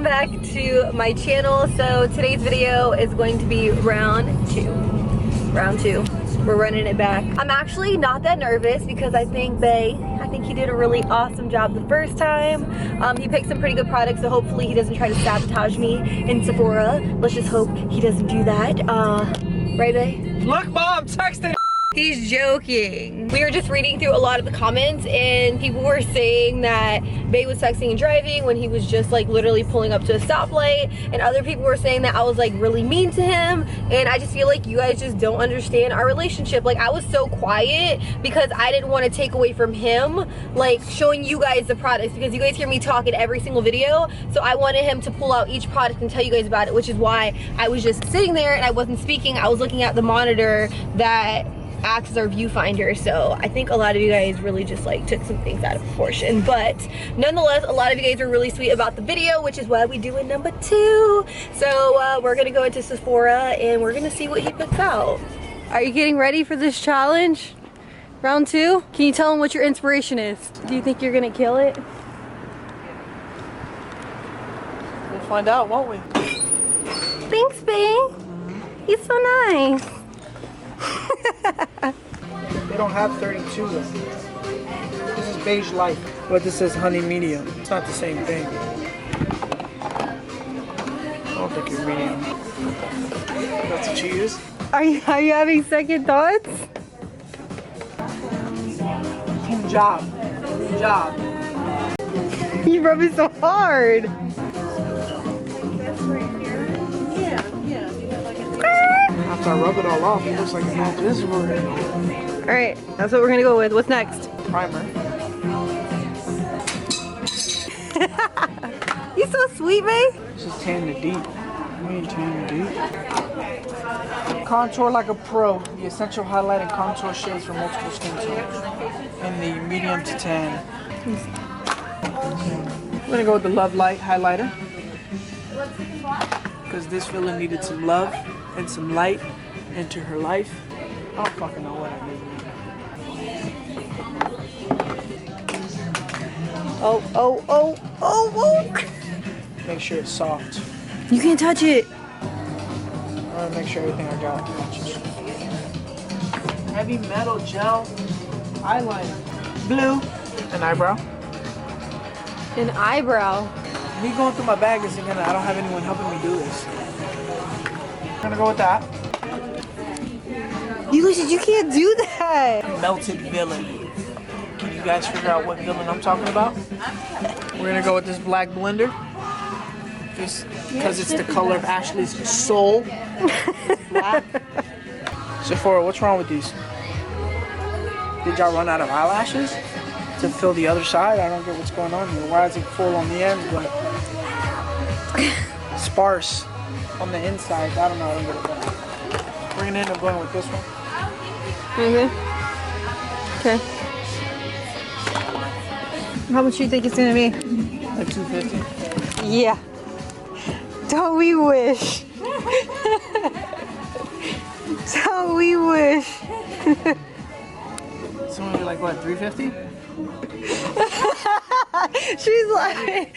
back to my channel. So today's video is going to be round two. We're running it back. I'm actually not that nervous because I think he did a really awesome job the first time. He picked some pretty good products, so hopefully he doesn't try to sabotage me in Sephora. Let's just hope he doesn't do that. Right, bae? Look, Mom, texting. He's joking. We were just reading through a lot of the comments and people were saying that Bae was texting and driving when he was just like literally pulling up to a stoplight, and other people were saying that I was like really mean to him, and I just feel like you guys just don't understand our relationship. Like, I was so quiet because I didn't want to take away from him like showing you guys the products, because you guys hear me talk in every single video, so I wanted him to pull out each product and tell you guys about it, which is why I was just sitting there and I wasn't speaking. I was looking at the monitor that acts as our viewfinder. So I think a lot of you guys really just like took some things out of proportion, but nonetheless a lot of you guys are really sweet about the video, which is why we do in number 2. So we're gonna go into Sephora and we're gonna see what he puts out. Are you getting ready for this challenge? Round 2? Can you tell him what your inspiration is? Do you think you're gonna kill it? We'll find out, won't we? Thanks, babe. He's so nice. They don't have 32. This is beige light, but this is honey medium. It's not the same thing. I don't think you're medium. That's what you use? Are you having second thoughts? Good job. Good job. You rub it so hard. After I rub it all off, it looks like it matches. Alright, that's what we're gonna go with. What's next? Primer. You so sweet, babe. This is tan to deep. You mean tan to deep? Contour like a pro. The essential highlight and contour shades for multiple skin tones. In the medium to tan. I'm gonna go with the Love Light highlighter. Because this villain needed some love and some light into her life. I don't fucking know what I need. Oh. Make sure it's soft. You can't touch it. I want to make sure everything I got matches. Heavy metal gel eyeliner. Blue. An eyebrow. An eyebrow. Me going through my bag isn't gonna, I don't have anyone helping me do this. I'm gonna go with that. You can't do that. Melted villain. Can you guys figure out what villain I'm talking about? We're gonna go with this black blender. Just because it's the color of Ashley's soul. Black. Sephora, what's wrong with these? Did y'all run out of eyelashes to fill the other side? I don't get what's going on here. Why is it full on the ends but sparse on the inside? I don't know. I don't get it. We're gonna end up going with this one. Okay. How much do you think it's gonna be? Like $2.50. Yeah. Don't we wish? Don't we wish? It's only like what, $3.50? She's like.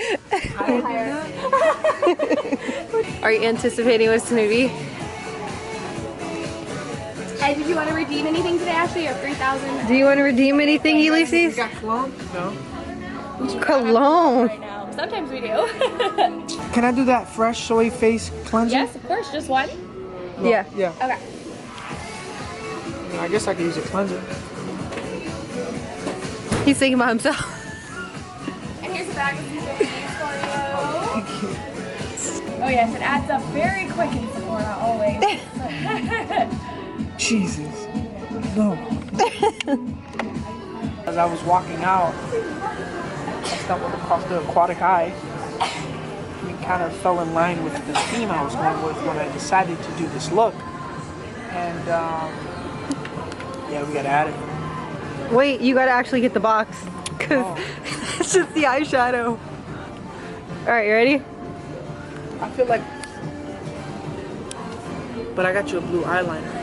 Are you anticipating what it's gonna be? Hey, did you want to redeem anything today, Ashley? Or 3,000? Do you want to redeem anything, Ulysses? You got cologne? No. Cologne. Right now. Sometimes we do. Can I do that fresh soy face cleanser? Yes, of course. Just one? Yeah. Yeah. Okay. I guess I could use a cleanser. He's thinking about himself. And here's a bag of some for you. Oh yes, it adds up very quick in Sephora, always. Jesus. No. As I was walking out, I stumbled across the aquatic eye. It kind of fell in line with the theme I was going with when I decided to do this look. And yeah, we gotta add it. Wait, you gotta actually get the box. Cause it's just the eyeshadow. Alright, you ready? I feel like, but I got you a blue eyeliner.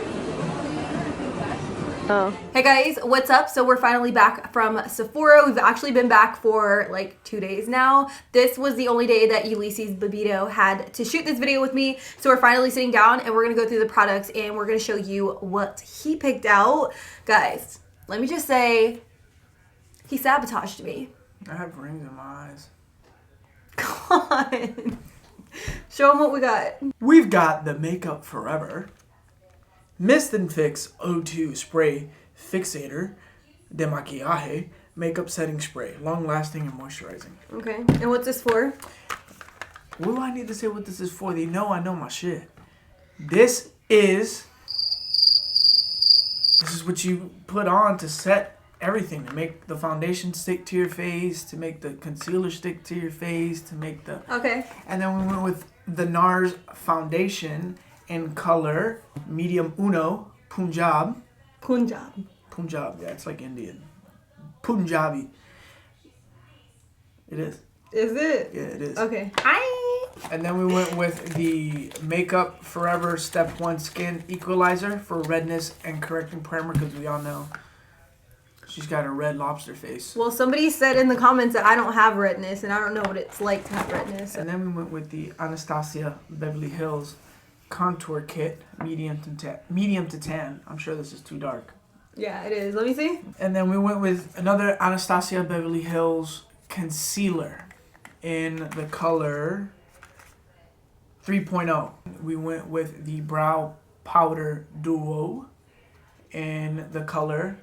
Oh. Hey guys, what's up? So we're finally back from Sephora. We've actually been back for like 2 days now. This was the only day that Ulysses Babito had to shoot this video with me. So we're finally sitting down and we're gonna go through the products and we're gonna show you what he picked out. Guys, let me just say, he sabotaged me. I have rings in my eyes. Come on. Show them what we got. We've got the Makeup Forever Mist and Fix O2 Spray Fixator de Maquillaje Makeup Setting Spray. Long lasting and moisturizing. Okay. And what's this for? What do I need to say what this is for? They know I know my shit. This is what you put on to set everything. To make the foundation stick to your face. To make the concealer stick to your face. To make the... Okay. And then we went with the NARS foundation in color medium uno Punjab. Punjab. Punjab, yeah, it's like Indian. Punjabi. It is. Is it? Yeah, it is. Okay. And then we went with the Makeup Forever Step 1 Skin Equalizer for redness and correcting primer because we all know she's got a red lobster face. Well, somebody said in the comments that I don't have redness and I don't know what it's like to have redness. And then we went with the Anastasia Beverly Hills Contour Kit, medium to tan. I'm sure this is too dark. Yeah, it is. Let me see. And then we went with another Anastasia Beverly Hills concealer in the color 3.0. We went with the Brow Powder Duo in the color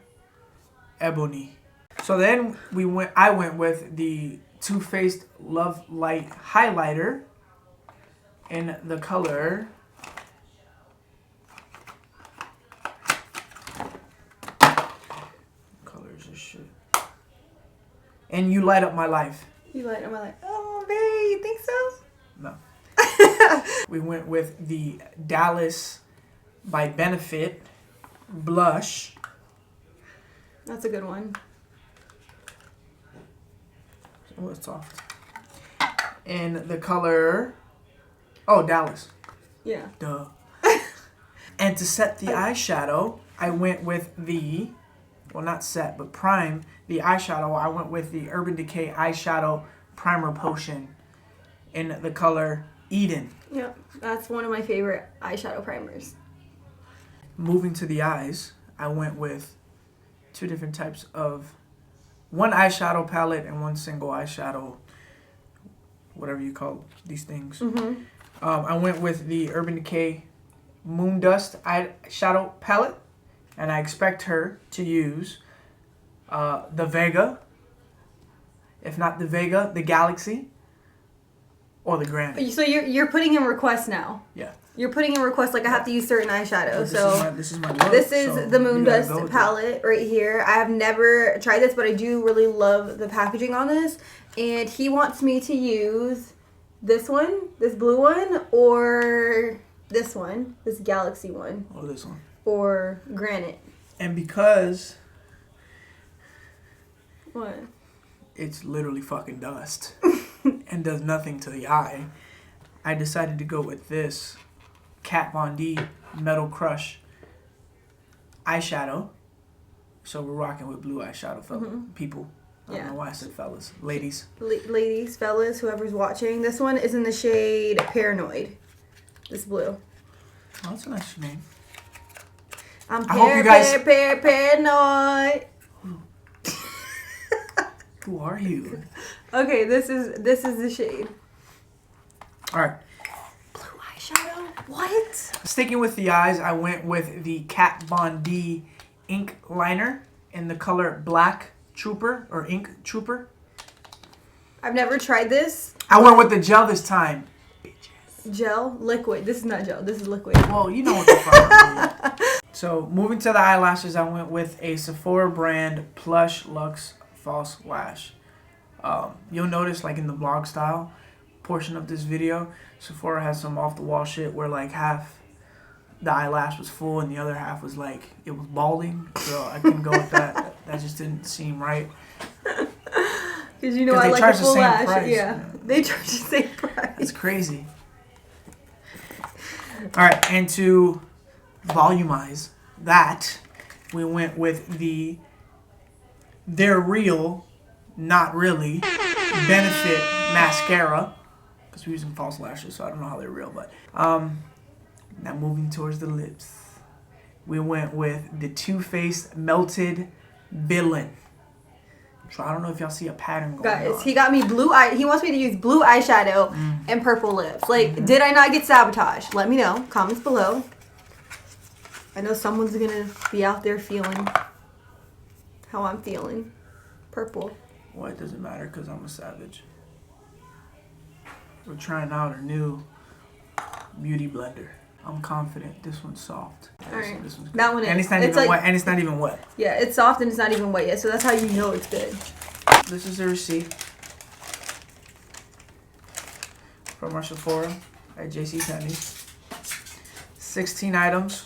Ebony. So then I went with the Too Faced Love Light Highlighter in the color and You Light Up My Life. You light up my life. Oh, babe, you think so? No. We went with the Dallas by Benefit blush. That's a good one. Oh, it's soft. In the color, oh, Dallas. Yeah. Duh. And to set the eyeshadow, I went with the, well, not set, but prime the eyeshadow. I went with the Urban Decay Eyeshadow Primer Potion in the color Eden. Yep, that's one of my favorite eyeshadow primers. Moving to the eyes, I went with two different types of, one eyeshadow palette and one single eyeshadow, whatever you call these things. Mm-hmm. I went with the Urban Decay Moondust eyeshadow palette, and I expect her to use the Vega, if not the Vega, the Galaxy, or the Granite. So you're putting in requests now. Yeah. You're putting in requests like I have to use certain eyeshadows. This is my look, this is so the Moondust palette right here. I have never tried this, but I do really love the packaging on this. And he wants me to use this one, this blue one, or this one, this Galaxy one. Or this one. Or Granite. And because what? It's literally fucking dust and does nothing to the eye, I decided to go with this Kat Von D Metal Crush eyeshadow. So we're rocking with blue eyeshadow, people. I don't know why I said fellas. Ladies. Ladies, fellas, whoever's watching. This one is in the shade Paranoid. This blue. Oh, that's a nice name. I'm I hope you guys... paranoid. Who are you? Okay, this is the shade. All right. Blue eyeshadow? What? Sticking with the eyes, I went with the Kat Von D ink liner in the color Black Trooper or Ink Trooper. I've never tried this. I went with the gel this time. Gel? Liquid. This is not gel. This is liquid. Well, you know what the fuck I mean. So, moving to the eyelashes, I went with a Sephora brand Plush Luxe False Lash. You'll notice, like in the vlog style portion of this video, Sephora has some off-the-wall shit where like half the eyelash was full and the other half was like, it was balding. So I couldn't go with that. That just didn't seem right. Because you know I like a full lash. Price. Yeah, they charge the same price. It's crazy. All right, and to volumize that, We went with the They're Real, Not Really Benefit Mascara. Because we're using false lashes, so I don't know how they're real. But now moving towards the lips. We went with the Too Faced Melted Villain. So I don't know if y'all see a pattern going on. Guys, he got me blue eye. He wants me to use blue eyeshadow and purple lips. Like, did I not get sabotaged? Let me know. Comments below. I know someone's gonna be out there feeling how I'm feeling. Purple. Well, it doesn't matter because I'm a savage. We're trying out a new beauty blender. I'm confident. This one's soft. All right. This one's good. That one is. And it's not even wet. And it's not even wet. Yeah, it's soft and it's not even wet yet. So that's how you know it's good. This is the receipt from our Sephora at JCPenney's. 16 items,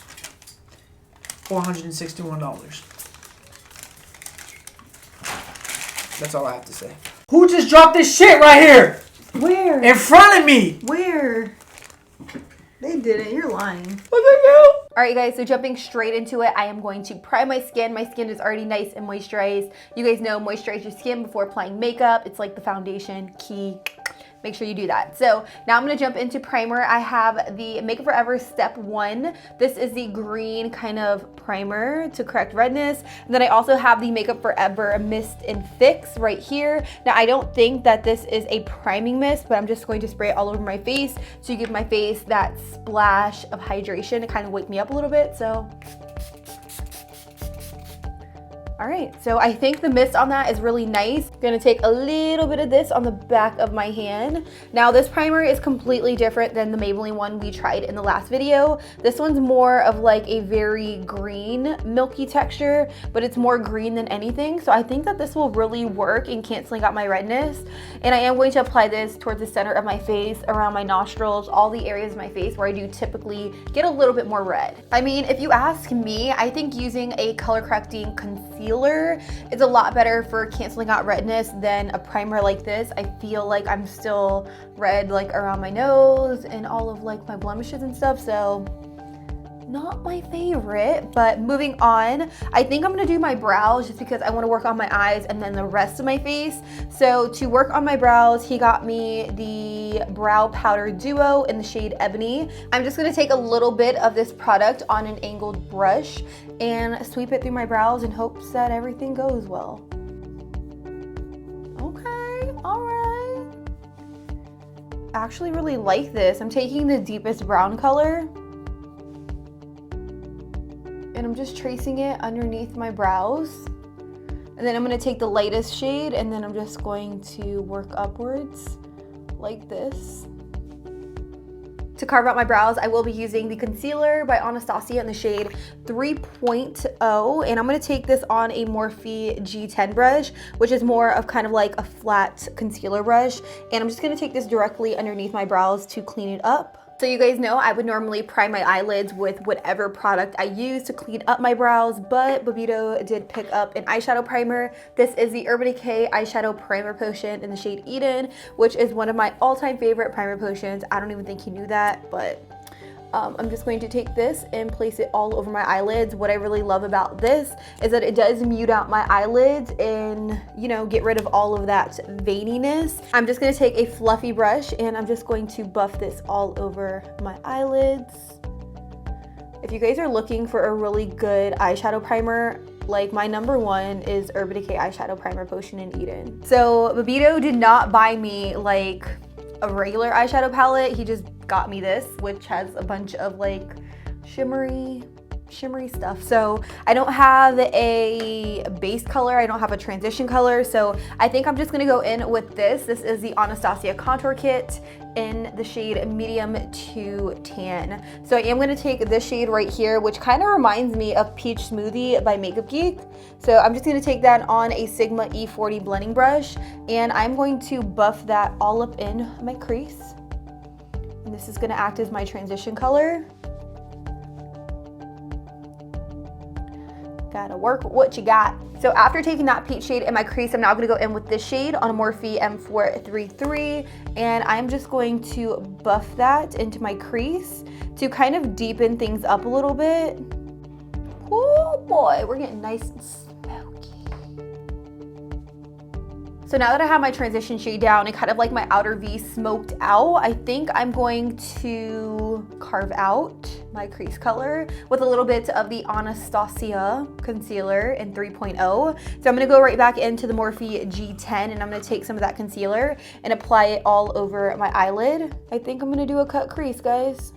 $461. That's all I have to say. Who just dropped this shit right here? Where? In front of me. Where? They didn't. You're lying. Look at you. All right, guys, so jumping straight into it, I am going to prime my skin. My skin is already nice and moisturized. You guys know moisturize your skin before applying makeup. It's like the foundation key. Make sure you do that. So now I'm gonna jump into primer. I have the Makeup Forever Step 1. This is the green kind of primer to correct redness. And then I also have the Makeup Forever Mist and Fix right here. Now I don't think that this is a priming mist, but I'm just going to spray it all over my face to give my face that splash of hydration to kind of wake me up a little bit. So all right, so I think the mist on that is really nice. I'm gonna take a little bit of this on the back of my hand. Now this primer is completely different than the Maybelline one we tried in the last video. This one's more of like a very green, milky texture, but it's more green than anything. So I think that this will really work in canceling out my redness. And I am going to apply this towards the center of my face, around my nostrils, all the areas of my face where I do typically get a little bit more red. I mean, if you ask me, I think using a color correcting concealer is a lot better for canceling out redness than a primer like this. I feel like I'm still red like around my nose and all of like my blemishes and stuff, so not my favorite. But moving on, I think I'm gonna do my brows just because I want to work on my eyes and then the rest of my face. So to work on my brows, he got me the Brow Powder Duo in the shade Ebony. I'm just gonna take a little bit of this product on an angled brush and sweep it through my brows in hopes that everything goes well. Okay, all right. I actually really like this. I'm taking the deepest brown color and I'm just tracing it underneath my brows. And then I'm gonna take the lightest shade and then I'm just going to work upwards like this. To carve out my brows, I will be using the concealer by Anastasia in the shade 3.0. And I'm gonna take this on a Morphe G10 brush, which is more of kind of like a flat concealer brush. And I'm just gonna take this directly underneath my brows to clean it up. So you guys know I would normally prime my eyelids with whatever product I use to clean up my brows, but Bobito did pick up an eyeshadow primer. This is the Urban Decay Eyeshadow Primer Potion in the shade Eden, which is one of my all-time favorite primer potions. I don't even think he knew that, but I'm just going to take this and place it all over my eyelids. What I really love about this is that it does mute out my eyelids and, you know, get rid of all of that veininess. I'm just going to take a fluffy brush and I'm just going to buff this all over my eyelids. If you guys are looking for a really good eyeshadow primer, like my number one is Urban Decay Eyeshadow Primer Potion in Eden. So Bobito did not buy me like a regular eyeshadow palette. He just got me this, which has a bunch of like shimmery stuff. So I don't have a base color, I don't have a transition color, so I think I'm just gonna go in with this. This is the Anastasia Contour Kit in the shade Medium to Tan. So I am gonna take this shade right here, which kind of reminds me of Peach Smoothie by Makeup Geek. So I'm just gonna take that on a Sigma E40 blending brush, and I'm going to buff that all up in my crease. And this is gonna act as my transition color. Gotta work with what you got. So after taking that peach shade in my crease, I'm now gonna go in with this shade on a Morphe M433, and I'm just going to buff that into my crease to kind of deepen things up a little bit. Ooh, Oh boy, we're getting nice and smoky. So now that I have my transition shade down and kind of like my outer V smoked out, I think I'm going to carve out my crease color with a little bit of the Anastasia concealer in 3.0. So I'm gonna go right back into the Morphe G10 and I'm gonna take some of that concealer and apply it all over my eyelid. I think I'm gonna do a cut crease, guys.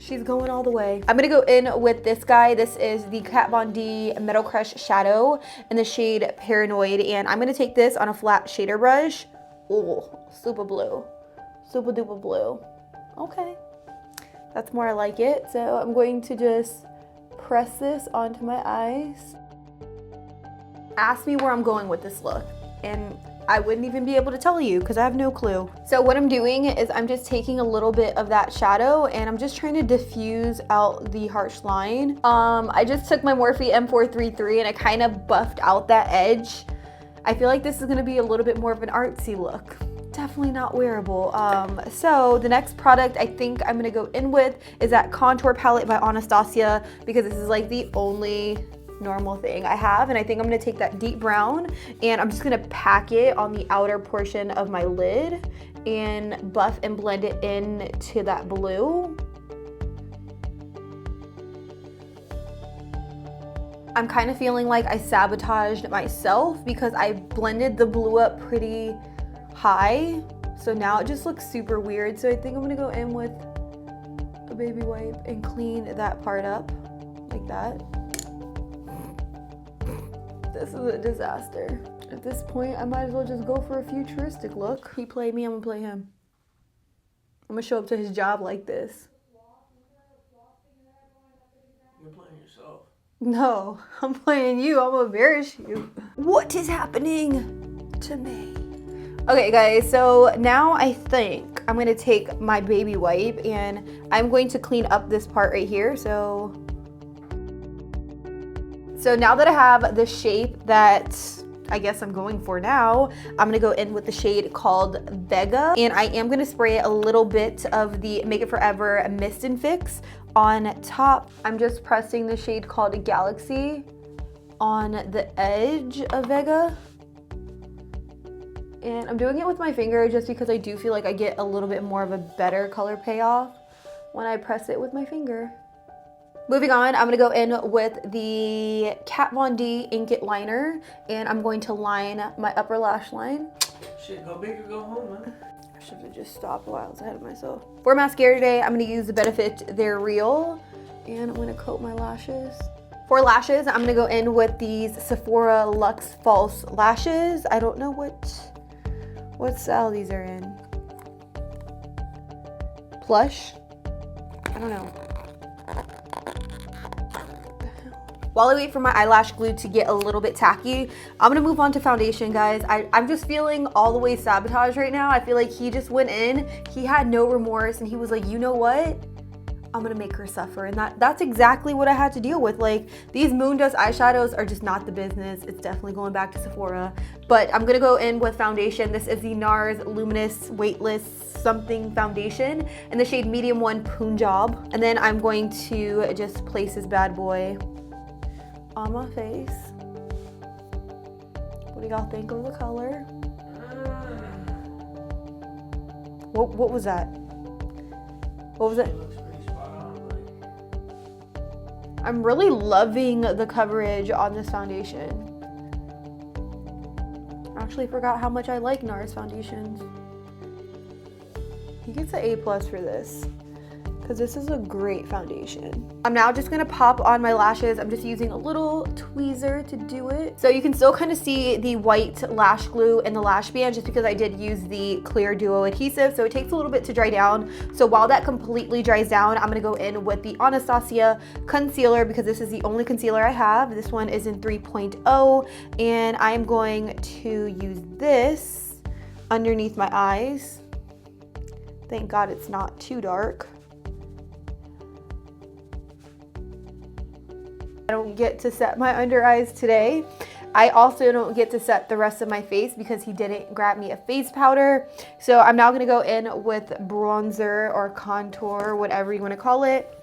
She's going all the way. I'm gonna go in with this guy. This is the Kat Von D Metal Crush Shadow in the shade Paranoid. And I'm gonna take this on a flat shader brush. Ooh, super blue. Super duper blue. Okay, that's more I like it. So I'm going to just press this onto my eyes. Ask me where I'm going with this look. And I wouldn't even be able to tell you because I have no clue. So what I'm doing is I'm just taking a little bit of that shadow and I'm just trying to diffuse out the harsh line. I just took my Morphe M433 and I kind of buffed out that edge. I feel like this is gonna be a little bit more of an artsy look. Definitely not wearable. So the next product I think I'm gonna go in with is that contour palette by Anastasia because this is like the only normal thing I have, and I think I'm gonna take that deep brown and I'm just gonna pack it on the outer portion of my lid and buff and blend it into that blue. I'm kind of feeling like I sabotaged myself because I blended the blue up pretty high, so now it just looks super weird. So I think I'm gonna go in with a baby wipe and clean that part up like that. This is a disaster. At this point, I might as well just go for a futuristic look. He played me, I'm gonna play him. I'm gonna show up to his job like this. You're playing yourself. No, I'm playing you. I'm gonna embarrass you. What is happening to me? Okay, guys, so now I think I'm gonna take my baby wipe and I'm going to clean up this part right here. So now that I have the shape that I guess I'm going for now, I'm gonna go in with the shade called Vega. And I am gonna spray a little bit of the Make It Forever Mist and Fix on top. I'm just pressing the shade called Galaxy on the edge of Vega. And I'm doing it with my finger just because I do feel like I get a little bit more of a better color payoff when I press it with my finger. Moving on, I'm gonna go in with the Kat Von D Ink It Liner and I'm going to line my upper lash line. Shit, go big or go home, man. I should have just stopped while I was ahead of myself. For mascara today, I'm gonna use the Benefit They're Real and I'm gonna coat my lashes. For lashes, I'm gonna go in with these Sephora Luxe False Lashes. I don't know what style these are in. Plush? I don't know. While I wait for my eyelash glue to get a little bit tacky, I'm gonna move on to foundation, guys. I'm just feeling all the way sabotaged right now. I feel like he just went in, he had no remorse, and he was like, you know what? I'm gonna make her suffer. And that's exactly what I had to deal with. Like, these Moondust eyeshadows are just not the business. It's definitely going back to Sephora. But I'm gonna go in with foundation. This is the NARS Luminous Weightless Something Foundation in the shade Medium 1 Punjab. And then I'm going to just place this bad boy on my face. What do y'all think of the color? What was that? What was it? I'm really loving the coverage on this foundation. I actually forgot how much I like NARS foundations. He gets an A+ for this, because this is a great foundation. I'm now just gonna pop on my lashes. I'm just using a little tweezer to do it. So you can still kind of see the white lash glue and the lash band just because I did use the clear duo adhesive, so it takes a little bit to dry down. So while that completely dries down, I'm gonna go in with the Anastasia concealer because this is the only concealer I have. This one is in 3.0 and I'm going to use this underneath my eyes. Thank God it's not too dark. I don't get to set my under eyes today. I also don't get to set the rest of my face because he didn't grab me a face powder. So I'm now gonna go in with bronzer or contour, whatever you wanna call it.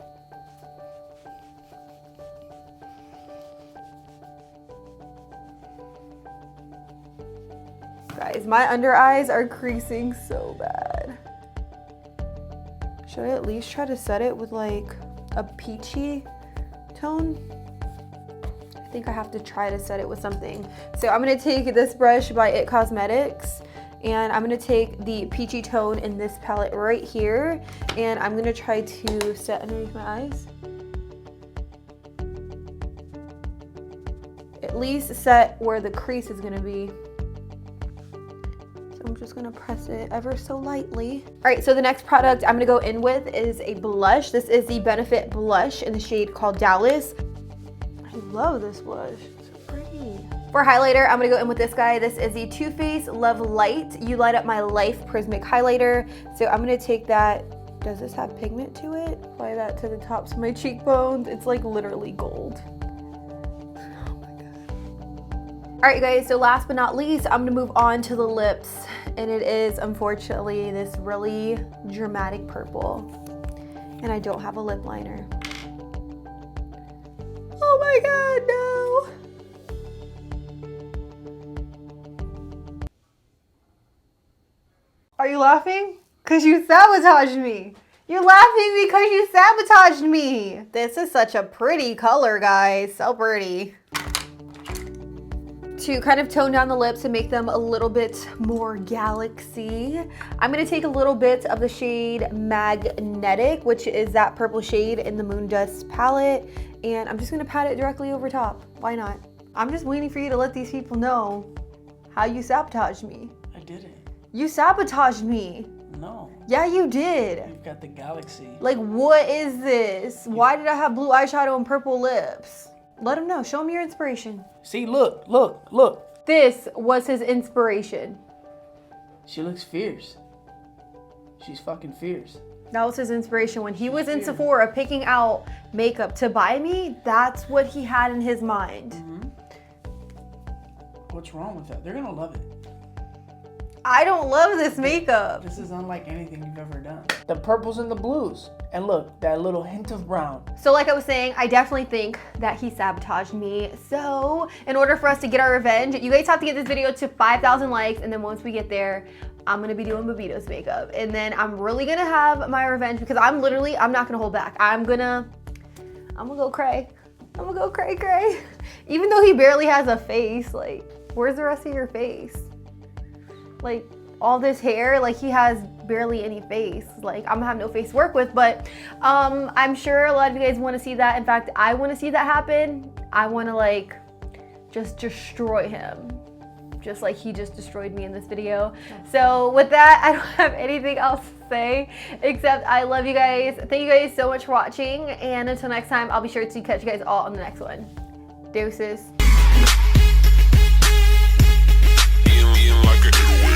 guys, my under eyes are creasing so bad. Should I at least try to set it with like a peachy tone? I think I have to try to set it with something. So I'm gonna take this brush by It Cosmetics, and I'm gonna take the peachy tone in this palette right here, and I'm gonna try to set underneath my eyes. At least set where the crease is gonna be. So I'm just gonna press it ever so lightly. All right, so the next product I'm gonna go in with is a blush. This is the Benefit blush in the shade called Dallas. I love this blush, it's so pretty. For highlighter, I'm gonna go in with this guy. This is the Too Faced Love Light. You Light Up My Life Prismatic Highlighter. So I'm gonna take that, does this have pigment to it? Apply that to the tops of my cheekbones. It's like literally gold. All right, guys, so last but not least, I'm gonna move on to the lips, and it is unfortunately this really dramatic purple, and I don't have a lip liner. Oh my God, no. Are you laughing? Because you sabotaged me. You're laughing because you sabotaged me. This is such a pretty color, guys, so pretty. To kind of tone down the lips and make them a little bit more galaxy, I'm gonna take a little bit of the shade Magnetic, which is that purple shade in the Moondust palette, and I'm just gonna pat it directly over top. Why not? I'm just waiting for you to let these people know how you sabotaged me. I didn't. You sabotaged me. No. Yeah, you did. You've got the galaxy. Like, what is this? Why did I have blue eyeshadow and purple lips? Let him know. Show him your inspiration. See, look, look, look. This was his inspiration. She looks fierce. She's fucking fierce. That was his inspiration. When he was in Sephora picking out makeup to buy me, that's what he had in his mind. Mm-hmm. What's wrong with that? They're gonna love it. I don't love this makeup. This is unlike anything you've ever done. The purples and the blues. And look, that little hint of brown. So like I was saying, I definitely think that he sabotaged me. So in order for us to get our revenge, you guys have to get this video to 5,000 likes. And then once we get there, I'm gonna be doing Bobito's makeup. And then I'm really gonna have my revenge because I'm not gonna hold back. I'm gonna go cray. I'm gonna go cray. Even though he barely has a face, like, where's the rest of your face? Like, all this hair, like, he has barely any face. Like, I'm gonna have no face to work with, but I'm sure a lot of you guys want to see that. In fact, I want to see that happen. I want to, like, just destroy him, just like he just destroyed me in this video. So with that, I don't have anything else to say except I love you guys. Thank you guys so much for watching, and until next time, I'll be sure to catch you guys all on the next one. Deuces. Like